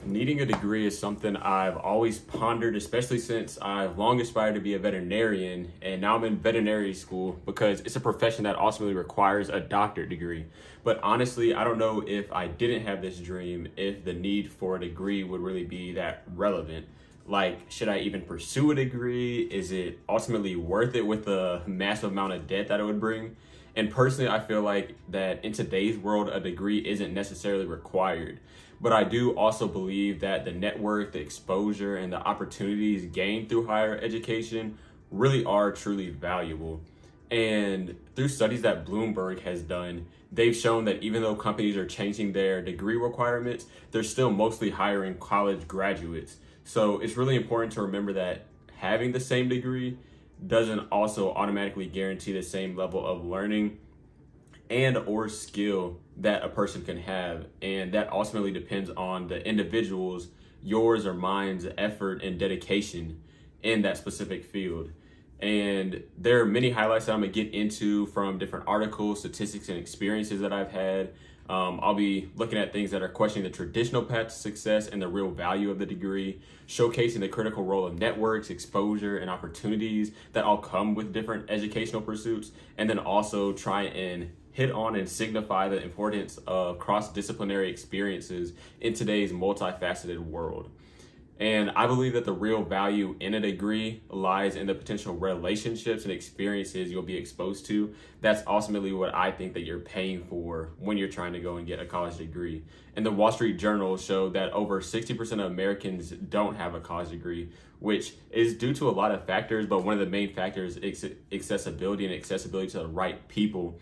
Needing a degree is something I've always pondered, especially since I've long aspired to be a veterinarian, and now I'm in veterinary school because it's a profession that ultimately requires a doctorate degree. But honestly, I don't know if I didn't have this dream, if the need for a degree would really be that relevant. Like, should I even pursue a degree? Is it ultimately worth it with the massive amount of debt that it would bring? And personally, I feel like that in today's world, a degree isn't necessarily required. But I do also believe that the network, the exposure, and the opportunities gained through higher education really are truly valuable. And through studies that Bloomberg has done, they've shown that even though companies are changing their degree requirements, they're still mostly hiring college graduates. So it's really important to remember that having the same degree doesn't also automatically guarantee the same level of learning and or skill that a person can have, and that ultimately depends on the individual's, yours or mine's, effort and dedication in that specific field. And there are many highlights that I'm gonna get into from different articles, statistics, and experiences that I've had. I'll be looking at things that are questioning the traditional path to success and the real value of the degree, showcasing the critical role of networks, exposure, and opportunities that all come with different educational pursuits, and then also try and hit on and signify the importance of cross-disciplinary experiences in today's multifaceted world. And I believe that the real value in a degree lies in the potential relationships and experiences you'll be exposed to. That's ultimately what I think that you're paying for when you're trying to go and get a college degree. And the Wall Street Journal showed that over 60% of Americans don't have a college degree, which is due to a lot of factors, but one of the main factors is accessibility and accessibility to the right people.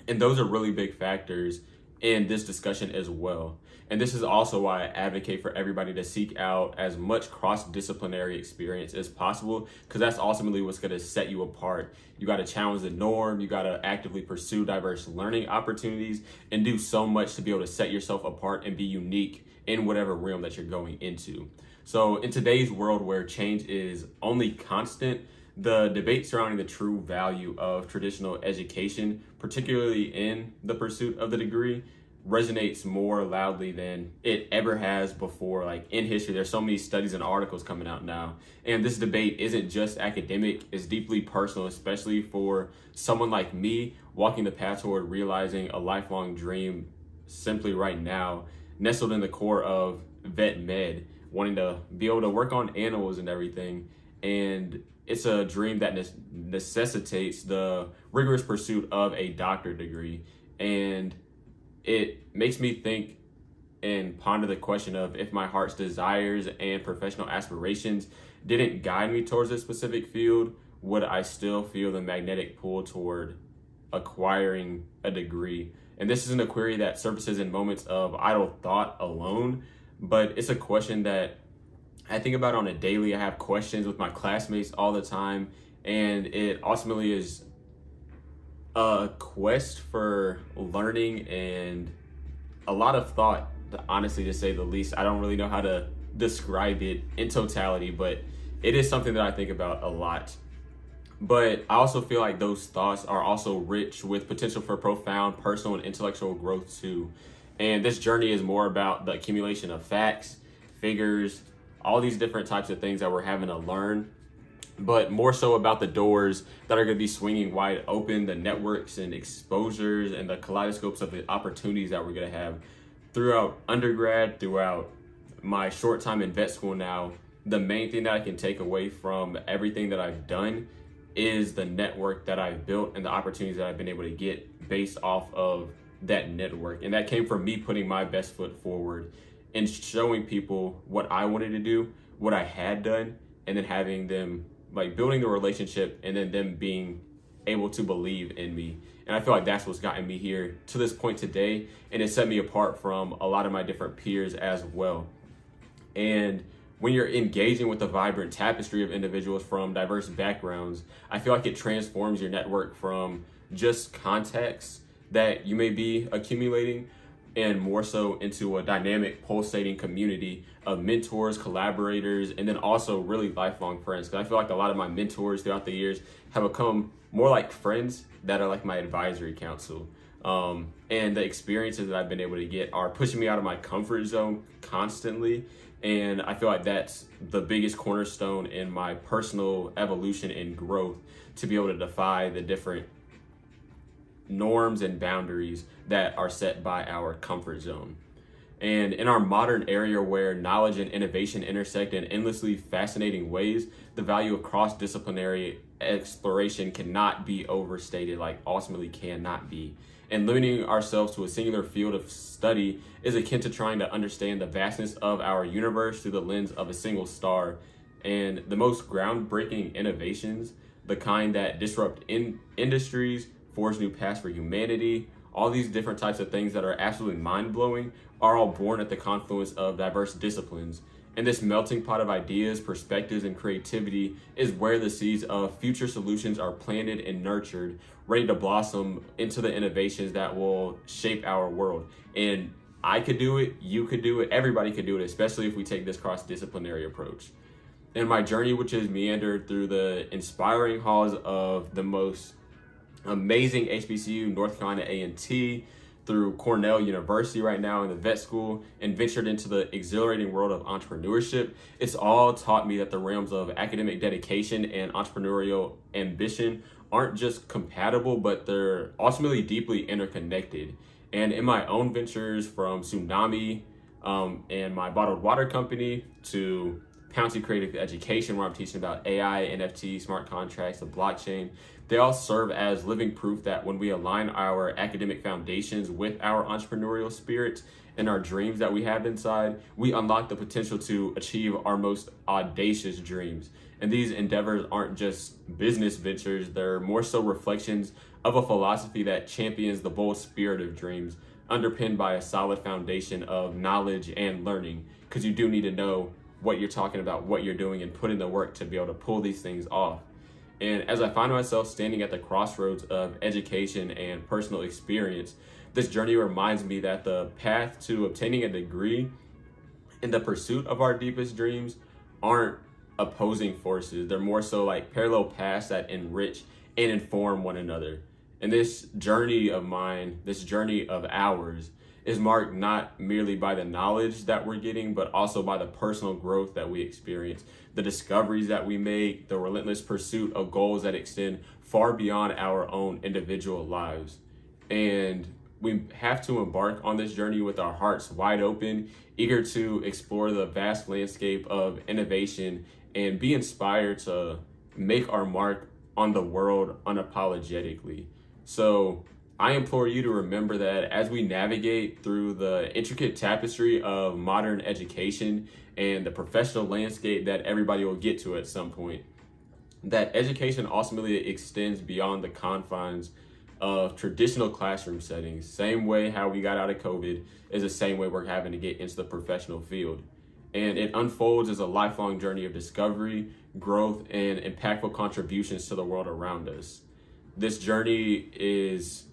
And those are really big factors in this discussion as well. And this is also why I advocate for everybody to seek out as much cross-disciplinary experience as possible, because that's ultimately what's going to set you apart. You got to challenge the norm, you got to actively pursue diverse learning opportunities, and do so much to be able to set yourself apart and be unique in whatever realm that you're going into. So in today's world where change is only constant, the debate surrounding the true value of traditional education, particularly in the pursuit of the degree, resonates more loudly than it ever has before. Like in history, there's so many studies and articles coming out now. And this debate isn't just academic, it's deeply personal, especially for someone like me walking the path toward realizing a lifelong dream simply right now, nestled in the core of vet med, wanting to be able to work on animals and everything. And it's a dream that necessitates the rigorous pursuit of a doctorate degree. And it makes me think and ponder the question of, if my heart's desires and professional aspirations didn't guide me towards a specific field, would I still feel the magnetic pull toward acquiring a degree? And this isn't a query that surfaces in moments of idle thought alone, but it's a question that I think about on a daily. I have questions with my classmates all the time, and it ultimately is a quest for learning and a lot of thought, honestly, to say the least. I don't really know how to describe it in totality, but it is something that I think about a lot. But I also feel like those thoughts are also rich with potential for profound personal and intellectual growth too. And this journey is more about the accumulation of facts, figures, all these different types of things that we're having to learn, but more so about the doors that are going to be swinging wide open, the networks and exposures and the kaleidoscopes of the opportunities that we're going to have throughout undergrad, throughout my short time in vet school now. The main thing that I can take away from everything that I've done is the network that I've built and the opportunities that I've been able to get based off of that network. And that came from me putting my best foot forward and showing people what I wanted to do, what I had done, and then having them, like, building the relationship and then them being able to believe in me. And I feel like that's what's gotten me here to this point today, and it set me apart from a lot of my different peers as well. And when you're engaging with a vibrant tapestry of individuals from diverse backgrounds, I feel like it transforms your network from just contacts that you may be accumulating, and more so into a dynamic, pulsating community of mentors, collaborators, and then also really lifelong friends. Because I feel like a lot of my mentors throughout the years have become more like friends that are like my advisory council. And the experiences that I've been able to get are pushing me out of my comfort zone constantly. And I feel like that's the biggest cornerstone in my personal evolution and growth, to be able to defy the different norms and boundaries that are set by our comfort zone. And in our modern area where knowledge and innovation intersect in endlessly fascinating ways, the value of cross-disciplinary exploration cannot be overstated, like ultimately cannot be. And limiting ourselves to a singular field of study is akin to trying to understand the vastness of our universe through the lens of a single star. And the most groundbreaking innovations, the kind that disrupt industries, forge new paths for humanity, all these different types of things that are absolutely mind-blowing, are all born at the confluence of diverse disciplines. And this melting pot of ideas, perspectives, and creativity is where the seeds of future solutions are planted and nurtured, ready to blossom into the innovations that will shape our world. And I could do it, you could do it, everybody could do it, especially if we take this cross-disciplinary approach. In my journey, which has meandered through the inspiring halls of the most amazing HBCU, North Carolina A&T, through Cornell University right now in the vet school, and ventured into the exhilarating world of entrepreneurship, it's all taught me that the realms of academic dedication and entrepreneurial ambition aren't just compatible, but they're ultimately deeply interconnected. And in my own ventures, from Tsunami and my bottled water company, to Pouncy Creative Education, where I'm teaching about AI, NFT, smart contracts, the blockchain, they all serve as living proof that when we align our academic foundations with our entrepreneurial spirits and our dreams that we have inside, we unlock the potential to achieve our most audacious dreams. And these endeavors aren't just business ventures, they're more so reflections of a philosophy that champions the bold spirit of dreams, underpinned by a solid foundation of knowledge and learning, because you do need to know what you're talking about, what you're doing, and put in the work to be able to pull these things off. And as I find myself standing at the crossroads of education and personal experience, this journey reminds me that the path to obtaining a degree in the pursuit of our deepest dreams aren't opposing forces. They're more so like parallel paths that enrich and inform one another. And this journey of mine, this journey of ours, is marked not merely by the knowledge that we're getting, but also by the personal growth that we experience, the discoveries that we make, the relentless pursuit of goals that extend far beyond our own individual lives. And we have to embark on this journey with our hearts wide open, eager to explore the vast landscape of innovation and be inspired to make our mark on the world unapologetically. So I implore you to remember that as we navigate through the intricate tapestry of modern education and the professional landscape that everybody will get to at some point, that education ultimately extends beyond the confines of traditional classroom settings. Same way how we got out of COVID is the same way we're having to get into the professional field. And it unfolds as a lifelong journey of discovery, growth, and impactful contributions to the world around us. This journey is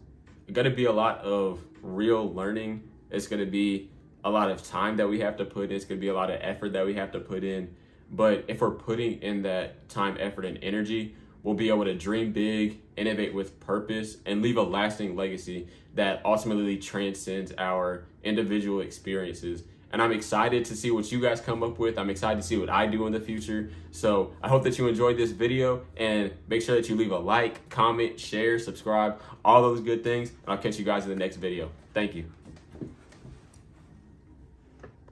going to be a lot of real learning. It's going to be a lot of time that we have to put in. It's going to be a lot of effort that we have to put in. But if we're putting in that time, effort, and energy, we'll be able to dream big, innovate with purpose, and leave a lasting legacy that ultimately transcends our individual experiences. And I'm excited to see what you guys come up with. I'm excited to see what I do in the future. So I hope that you enjoyed this video, and make sure that you leave a like, comment, share, subscribe, all those good things. And I'll catch you guys in the next video. Thank you.